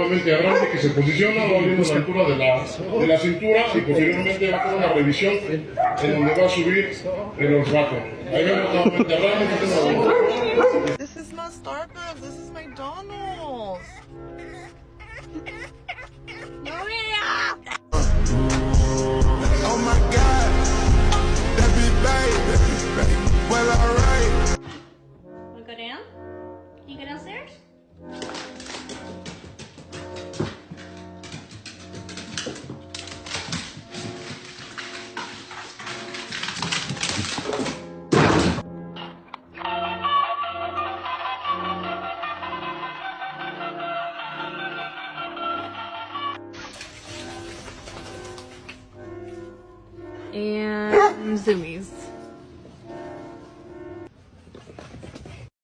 relativamente grande que se posiciona, va viendo la altura de la cintura y posteriormente va a hacer una revisión en donde va a subir el olfato. Ahí vemos nuevamente a Ramos haciendo la. This is not Starbucks, this is McDonald's. Maria! Oh my God, that be baby. Well, alright. Wanna go down? Can you go downstairs? And zoomies.